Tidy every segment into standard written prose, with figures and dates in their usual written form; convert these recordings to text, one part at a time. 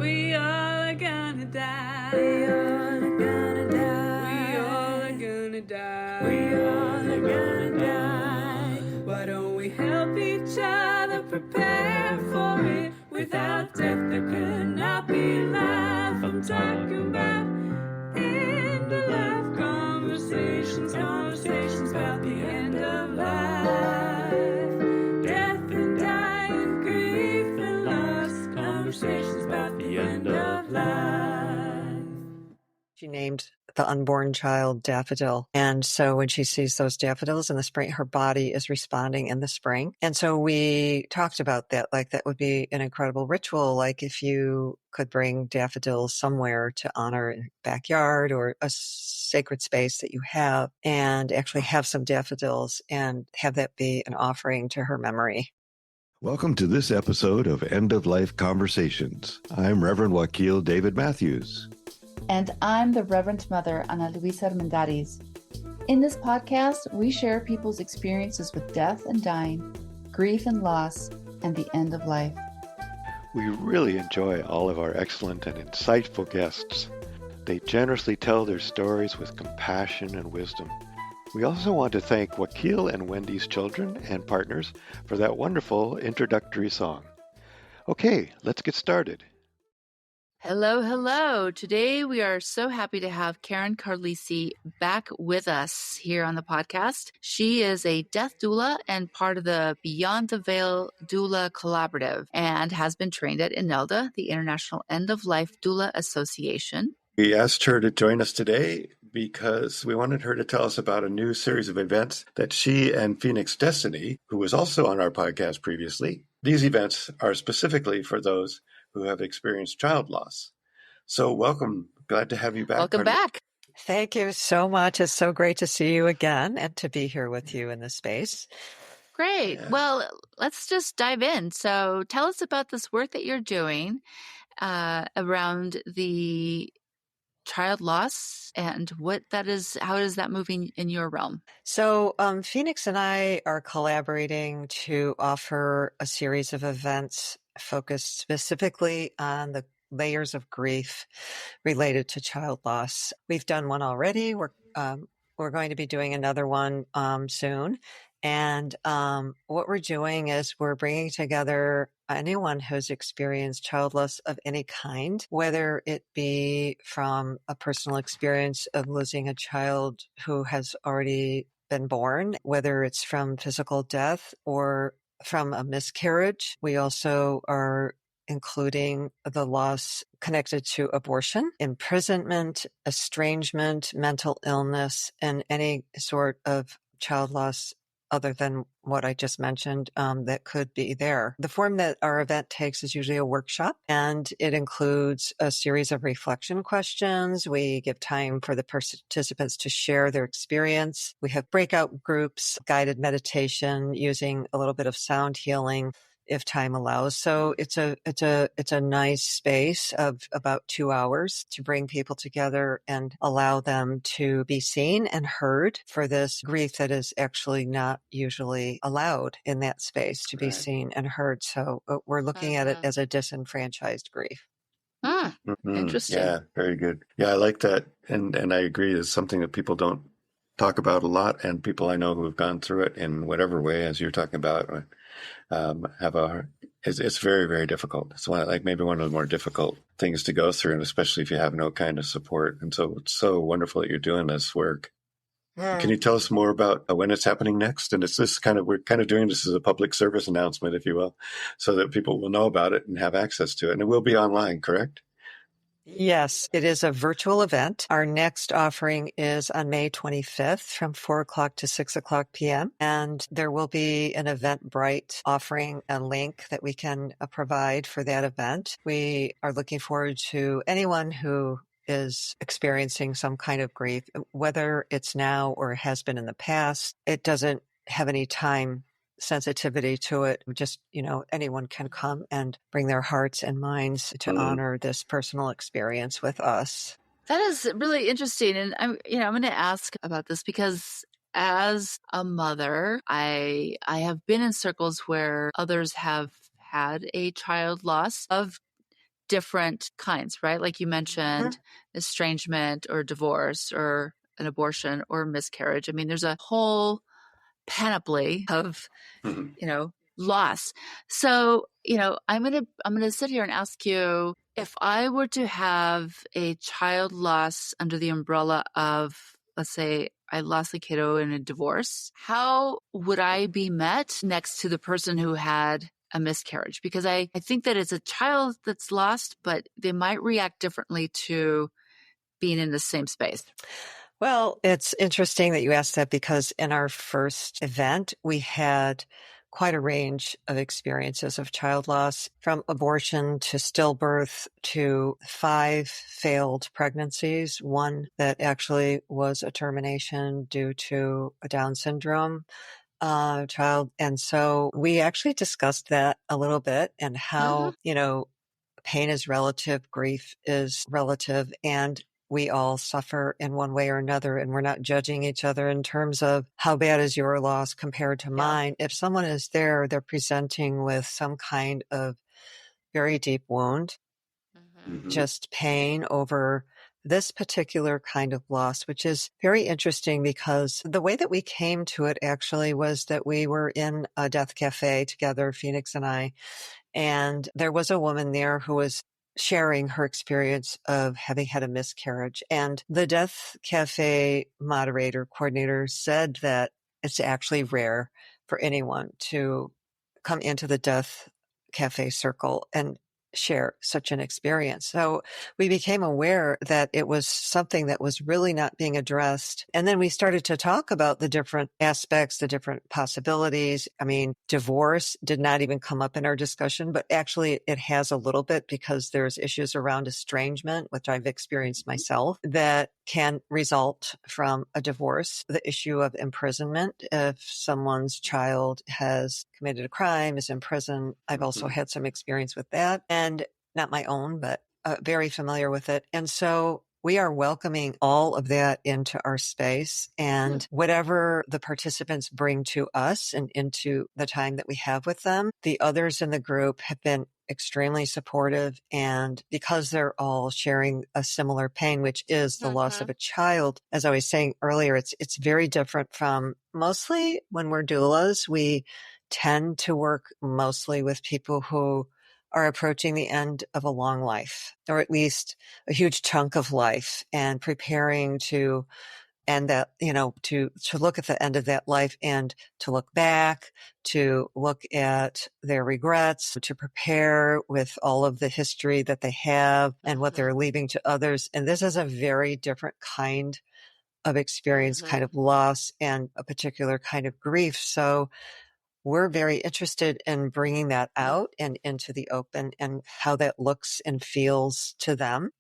We all are gonna die. We all are gonna die. We all are gonna die. We all are gonna die. Why don't we help each other prepare for it? Without death there could not be life. I'm talking about end of life conversations, conversations about the end of life. Death and dying, grief and loss, conversations about the end of life. She named the unborn child Daffodil. And so when she sees those daffodils in the spring, her body is responding in the spring. And so we talked about that, like that would be an incredible ritual. Like if you could bring daffodils somewhere to honor a backyard or a sacred space that you have and actually have some daffodils and have that be an offering to her memory. Welcome to this episode of End of Life Conversations. I'm Reverend Wakil David Matthews. And I'm the Reverend Mother, Ana Luisa Armendariz. In this podcast, we share people's experiences with death and dying, grief and loss, and the end of life. We really enjoy all of our excellent and insightful guests. They generously tell their stories with compassion and wisdom. We also want to thank Wakil and Wendy's children and partners for that wonderful introductory song. Okay, let's get started. Hello, hello. Today we are so happy to have Karen Carlissi back with us here on the podcast. She is a death doula and part of the Beyond the Veil Doula Collaborative and has been trained at INELDA, the International End of Life Doula Association. We asked her to join us today because we wanted her to tell us about a new series of events that she and Phoenix Destiny, who was also on our podcast previously, these events are specifically for those who have experienced child loss. So welcome. Glad to have you back. Welcome back. Thank you so much. It's so great to see you again and to be here with you in this space. Great. Yeah. Well, let's just dive in. So tell us about this work that you're doing around the child loss and what that is, how is that moving in your realm? So Phoenix and I are collaborating to offer a series of events focused specifically on the layers of grief related to child loss. We've done one already. We're going to be doing another one soon. And what we're doing is we're bringing together anyone who's experienced child loss of any kind, whether it be from a personal experience of losing a child who has already been born, whether it's from physical death or from a miscarriage. We also are including the loss connected to abortion, imprisonment, estrangement, mental illness, and any sort of child loss other than what I just mentioned that could be there. The form that our event takes is usually a workshop, and it includes a series of reflection questions. We give time for the participants to share their experience. We have breakout groups, guided meditation using a little bit of sound healing if time allows. So it's a nice space of about 2 hours to bring people together and allow them to be seen and heard for this grief that is actually not usually allowed in that space to be seen and heard. So we're looking at it as a disenfranchised grief. Interesting. Yeah, very good. Yeah, I like that. And I agree. It's something that people don't talk about a lot, and people I know who have gone through it in whatever way, as you're talking about, it's very, very difficult. It's maybe one of the more difficult things to go through, and especially if you have no kind of support. And so it's so wonderful that you're doing this work. Can you tell us more about when it's happening next? And it's this we're kind of doing this as a public service announcement, if you will, so that people will know about it and have access to it. And it will be online, correct? Yes, it is a virtual event. Our next offering is on May 25th from 4 o'clock to 6 o'clock p.m. And there will be an Eventbrite offering a link that we can provide for that event. We are looking forward to anyone who is experiencing some kind of grief, whether it's now or has been in the past. It doesn't have any time sensitivity to it. Just, anyone can come and bring their hearts and minds to honor this personal experience with us. That is really interesting. And I'm going to ask about this because as a mother, I have been in circles where others have had a child loss of different kinds, right? Like you mentioned, estrangement or divorce or an abortion or miscarriage. I mean, there's a whole panoply of, loss. So, I'm gonna sit here and ask you, if I were to have a child loss under the umbrella of, let's say, I lost a kiddo in a divorce, how would I be met next to the person who had a miscarriage? Because I think that it's a child that's lost, but they might react differently to being in the same space. Well, it's interesting that you asked that because in our first event, we had quite a range of experiences of child loss, from abortion to stillbirth to 5 failed pregnancies, one that actually was a termination due to a Down syndrome child. And so we actually discussed that a little bit, and how, pain is relative, grief is relative, and we all suffer in one way or another, and we're not judging each other in terms of how bad is your loss compared to mine. If someone is there, they're presenting with some kind of very deep wound, just pain over this particular kind of loss, which is very interesting because the way that we came to it actually was that we were in a death cafe together, Phoenix and I, and there was a woman there who was sharing her experience of having had a miscarriage. And the Death Cafe coordinator said that it's actually rare for anyone to come into the Death Cafe circle and share such an experience. So we became aware that it was something that was really not being addressed. And then we started to talk about the different aspects, the different possibilities. I mean, divorce did not even come up in our discussion, but actually it has a little bit because there's issues around estrangement, which I've experienced myself, that can result from a divorce. The issue of imprisonment, if someone's child has committed a crime, is in prison. I've also had some experience with that, and not my own, but very familiar with it. And so we are welcoming all of that into our space, and whatever the participants bring to us and into the time that we have with them, the others in the group have been extremely supportive. And because they're all sharing a similar pain, which is the loss of a child, as I was saying earlier, it's very different from mostly when we're doulas. We tend to work mostly with people who are approaching the end of a long life, or at least a huge chunk of life, and preparing to end that, to look at the end of that life and to look back, to look at their regrets, to prepare with all of the history that they have and what they're leaving to others. And this is a very different kind of experience, kind of loss, and a particular kind of grief. So we're very interested in bringing that out and into the open, and how that looks and feels to them.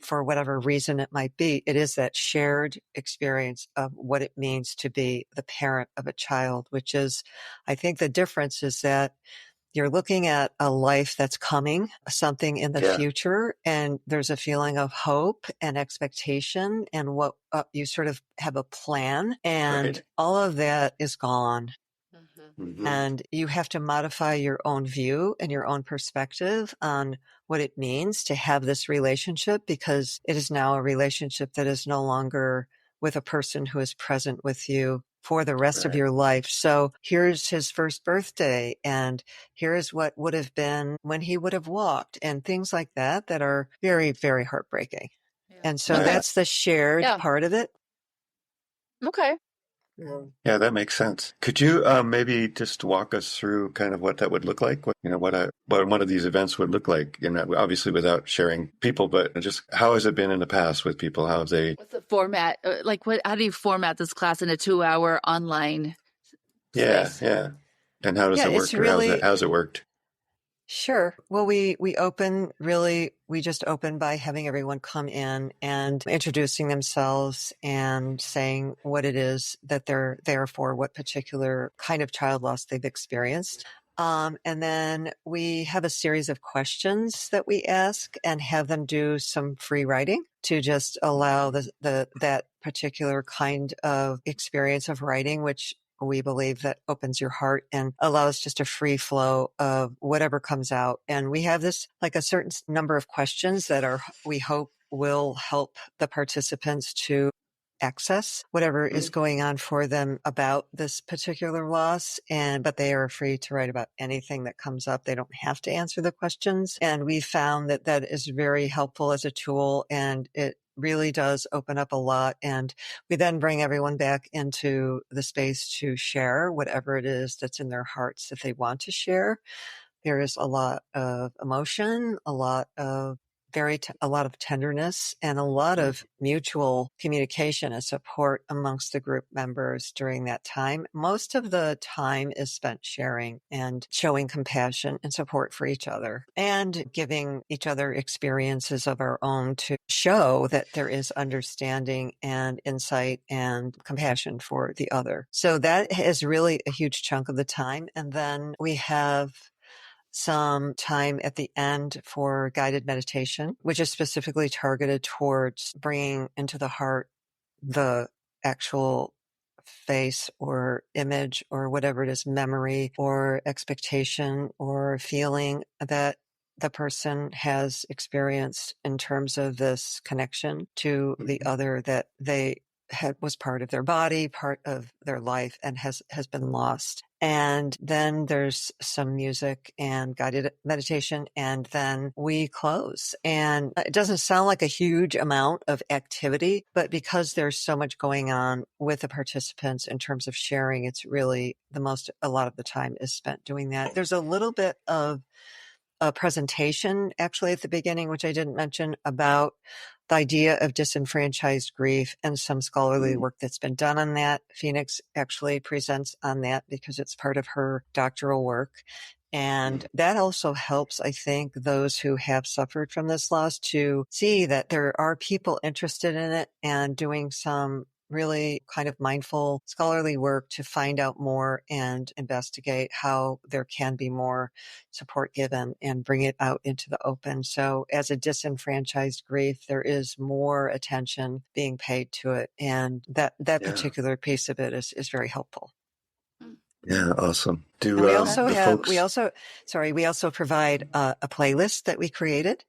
For whatever reason it might be, it is that shared experience of what it means to be the parent of a child, which is, I think the difference is that you're looking at a life that's coming, something in the future, and there's a feeling of hope and expectation, and what you sort of have a plan, and all of that is gone. And you have to modify your own view and your own perspective on what it means to have this relationship, because it is now a relationship that is no longer with a person who is present with you for the rest of your life. So here's his first birthday, and here's what would have been when he would have walked, and things like that that are very, very heartbreaking. And so that's the shared part of it. Okay. Yeah, that makes sense. Could you maybe just walk us through kind of what that would look like? What one of these events would look like? Obviously without sharing people, but just how has it been in the past with people? How have they? What's the format? How do you format this class in a 2-hour online space? Yeah. And how does it work? It's really, how's it worked? Sure. Well, we just open by having everyone come in and introducing themselves and saying what it is that they're there for, what particular kind of child loss they've experienced. And then we have a series of questions that we ask and have them do some free writing to just allow that particular kind of experience of writing, which we believe that opens your heart and allows just a free flow of whatever comes out. And we have this like a certain number of questions that we hope will help the participants to access whatever is going on for them about this particular loss. But they are free to write about anything that comes up. They don't have to answer the questions. And we found that that is very helpful as a tool, and it really does open up a lot. And we then bring everyone back into the space to share whatever it is that's in their hearts that they want to share. There is a lot of emotion, a lot of tenderness, and a lot of mutual communication and support amongst the group members during that time. Most of the time is spent sharing and showing compassion and support for each other and giving each other experiences of our own to show that there is understanding and insight and compassion for the other. So that is really a huge chunk of the time. And then we have some time at the end for guided meditation, which is specifically targeted towards bringing into the heart the actual face or image or whatever it is, memory or expectation or feeling that the person has experienced in terms of this connection to the other that they was part of their body, part of their life, and has been lost. And then there's some music and guided meditation, and then we close. And it doesn't sound like a huge amount of activity, but because there's so much going on with the participants in terms of sharing, it's really a lot of the time is spent doing that. There's a little bit of a presentation actually at the beginning, which I didn't mention, about the idea of disenfranchised grief and some scholarly work that's been done on that. Phoenix actually presents on that because it's part of her doctoral work. And that also helps, I think, those who have suffered from this loss to see that there are people interested in it and doing some really kind of mindful scholarly work to find out more and investigate how there can be more support given and bring it out into the open. So as a disenfranchised grief, there is more attention being paid to it. And that particular piece of it is very helpful. Yeah, awesome. We also provide a playlist that we created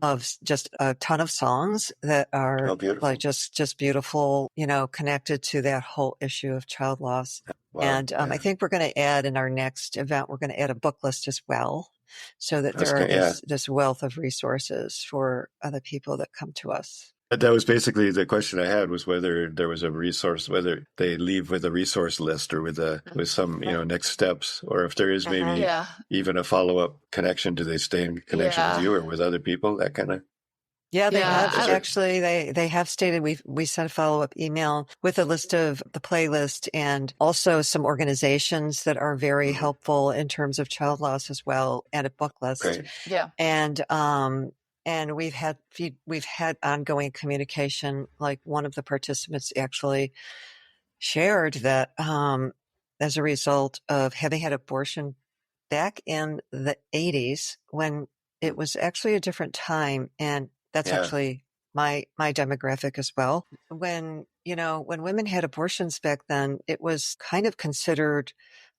of just a ton of songs that are like just beautiful, connected to that whole issue of child loss. Wow. And I think we're going to add in our next event, we're going to add a book list as well, so that there are this wealth of resources for other people that come to us. That was basically the question I had, was whether there was a resource, whether they leave with a resource list or with some, next steps, or if there is maybe even a follow-up connection. Do they stay in connection with you or with other people? That kind of. Yeah, they have actually. They have stated we sent a follow-up email with a list of the playlist and also some organizations that are very helpful in terms of child loss as well, and a book list. Great. Yeah. And we've had ongoing communication. Like one of the participants actually shared that as a result of having had abortion back in the 80s, when it was actually a different time, and that's actually my demographic as well. When women had abortions back then, it was kind of considered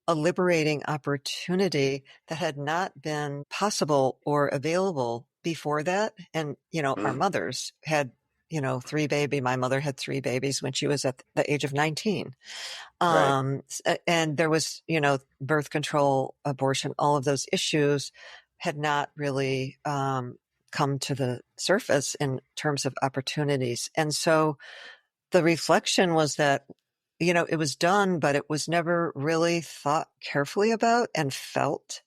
a liberating opportunity that had not been possible or available before that. And, our mothers had, my mother had 3 babies when she was at the age of 19. Right. And there was, birth control, abortion, all of those issues had not really come to the surface in terms of opportunities. And so the reflection was that, it was done, but it was never really thought carefully about and felt.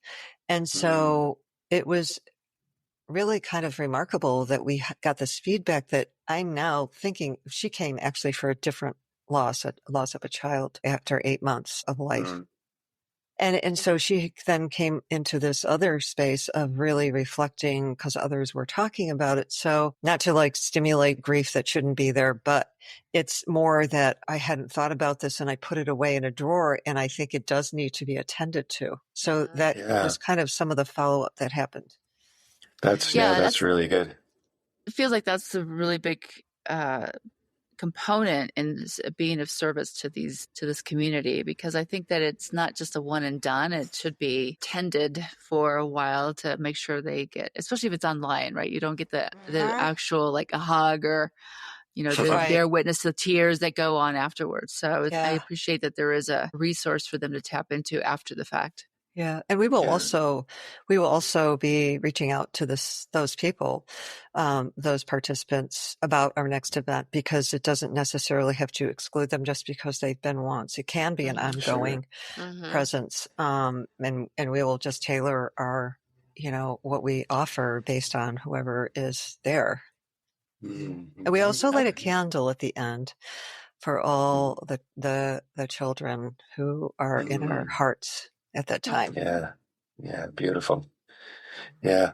And so it was really kind of remarkable that we got this feedback that I'm now thinking she came actually for a different loss of a child after 8 months of life. And so she then came into this other space of really reflecting because others were talking about it. So not to stimulate grief that shouldn't be there, but it's more that I hadn't thought about this and I put it away in a drawer, and I think it does need to be attended to. So that was kind of some of the follow-up that happened. That's really good. It feels like that's a really big component in being of service to this community, because I think that it's not just a one and done. It should be tended for a while to make sure they get, especially if it's online, right? You don't get the actual like a hug or Right. bear witness to the tears that go on afterwards. So I Yeah. appreciate that there is a resource for them to tap into after the fact. Yeah. And we will also be reaching out to those people, those participants about our next event, because it doesn't necessarily have to exclude them just because they've been once. It can be an ongoing presence. And we will just tailor our, what we offer based on whoever is there. And we also light a candle at the end for all the children who are in our hearts at that time. Yeah, beautiful. Yeah.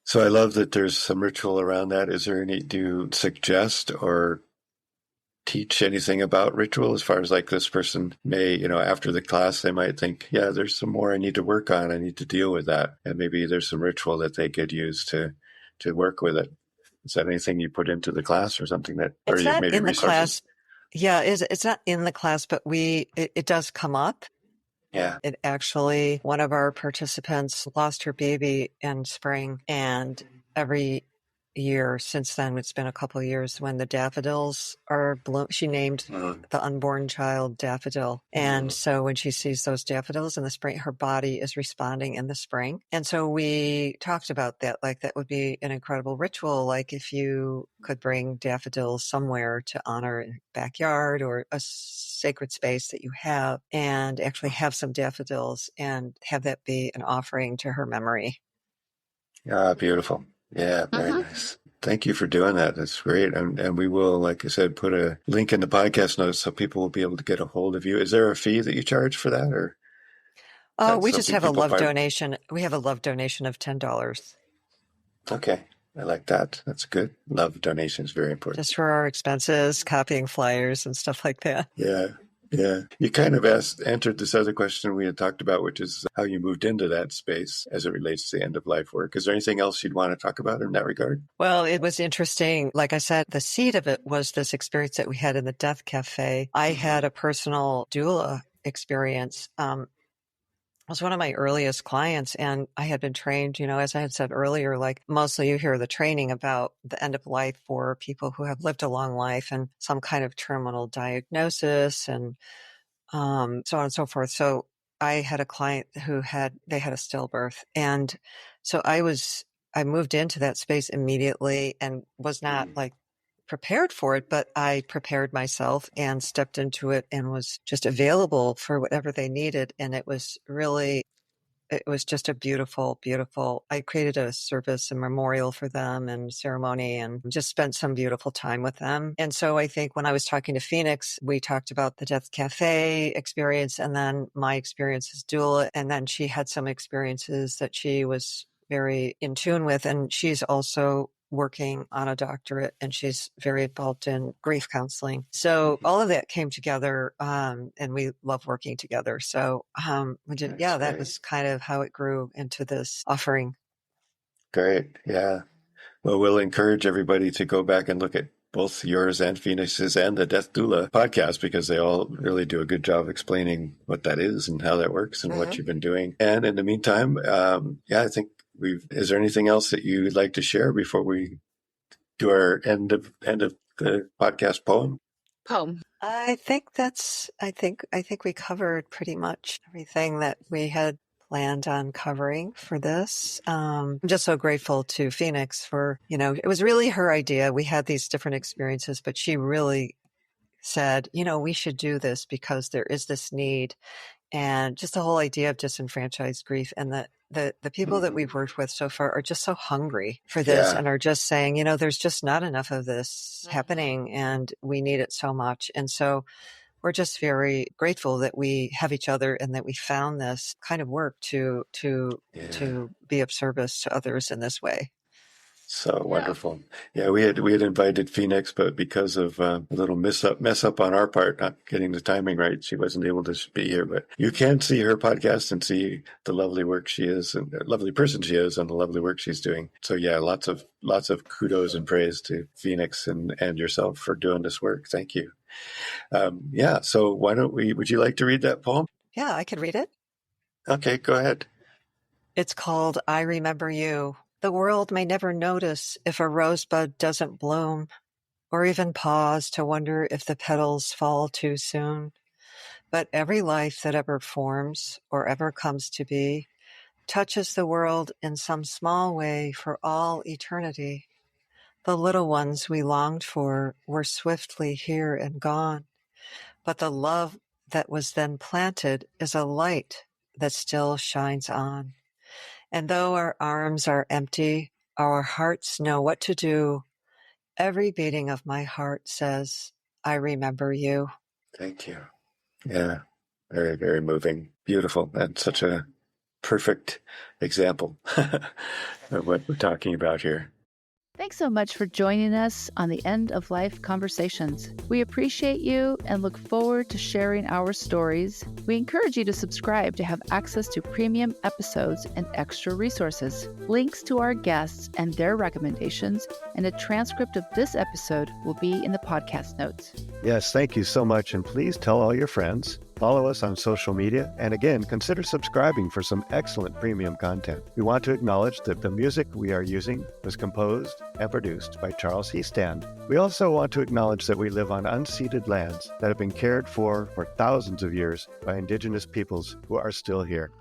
So I love that there's some ritual around that. Is there any, do you suggest or teach anything about ritual as far as like this person may, after the class, they might think, yeah, there's some more I need to work on. I need to deal with that. And maybe there's some ritual that they could use to work with it. Is that anything you put into the class or something that, or It's you not maybe in the resources? class. Yeah, it's not in the class, but it does come up. Yeah. It actually, one of our participants lost her baby in spring, and every year since then, it's been a couple of years, when the daffodils are bloom, she named the unborn child Daffodil. And so when she sees those daffodils in the spring, her body is responding in the spring. And so we talked about that, like that would be an incredible ritual. Like if you could bring daffodils somewhere to honor in your backyard or a sacred space that you have, and actually have some daffodils and have that be an offering to her memory. Ah, beautiful. Yeah, very nice. Thank you for doing that. That's great. And we will, like I said, put a link in the podcast notes so people will be able to get a hold of you. Is there a fee that you charge for that, or? Oh, we just have a love donation. We have a love donation of $10. Okay. I like that. That's good. Love donation is very important. Just for our expenses, copying flyers and stuff like that. Yeah. Yeah. You kind of answered this other question we had talked about, which is how you moved into that space as it relates to end of life work. Is there anything else you'd want to talk about in that regard? Well, it was interesting. Like I said, the seed of it was this experience that we had in the Death Cafe. I had a personal doula experience. Was one of my earliest clients, and I had been trained, as I had said earlier, like mostly you hear the training about the end of life for people who have lived a long life and some kind of terminal diagnosis and so on and so forth. So I had a client who had a stillbirth. And so I moved into that space immediately and was not like prepared for it, but I prepared myself and stepped into it and was just available for whatever they needed. And it was just a beautiful, beautiful, I created a service and memorial for them and ceremony and just spent some beautiful time with them. And so I think when I was talking to Phoenix, we talked about the Death Cafe experience and then my experience as doula. And then she had some experiences that she was very in tune with. And she's also working on a doctorate and she's very involved in grief counseling. So all of that came together and we love working together. So that was kind of how it grew into this offering. Great. Yeah. Well, we'll encourage everybody to go back and look at both yours and Phoenix's and the Death Doula podcast, because they all really do a good job explaining what that is and how that works and what you've been doing. And in the meantime, I think is there anything else that you'd like to share before we do our end of the podcast poem? I think we covered pretty much everything that we had planned on covering for this. I'm just so grateful to Phoenix for, it was really her idea. We had these different experiences, but she really said, we should do this because there is this need. And just the whole idea of disenfranchised grief, and the people that we've worked with so far are just so hungry for this and are just saying, there's just not enough of this happening and we need it so much. And so we're just very grateful that we have each other and that we found this kind of work to be of service to others in this way. So wonderful. Yeah, we had invited Phoenix, but because of a little mess up on our part, not getting the timing right, she wasn't able to be here. But you can see her podcast and see the lovely work she is, and the lovely person she is, and the lovely work she's doing. So yeah, lots of kudos and praise to Phoenix and yourself for doing this work. Thank you. So why don't would you like to read that poem? Yeah, I could read it. Okay, go ahead. It's called I Remember You. The world may never notice if a rosebud doesn't bloom, or even pause to wonder if the petals fall too soon. But every life that ever forms or ever comes to be touches the world in some small way for all eternity. The little ones we longed for were swiftly here and gone, but the love that was then planted is a light that still shines on. And though our arms are empty, our hearts know what to do. Every beating of my heart says, I remember you. Thank you. Yeah, very, very moving. Beautiful. And such a perfect example of what we're talking about here. Thanks so much for joining us on the End of Life Conversations. We appreciate you and look forward to sharing our stories. We encourage you to subscribe to have access to premium episodes and extra resources. Links to our guests and their recommendations and a transcript of this episode will be in the podcast notes. Yes, thank you so much. And please tell all your friends. Follow us on social media, and again, consider subscribing for some excellent premium content. We want to acknowledge that the music we are using was composed and produced by Charles Heastand. We also want to acknowledge that we live on unceded lands that have been cared for thousands of years by Indigenous peoples who are still here.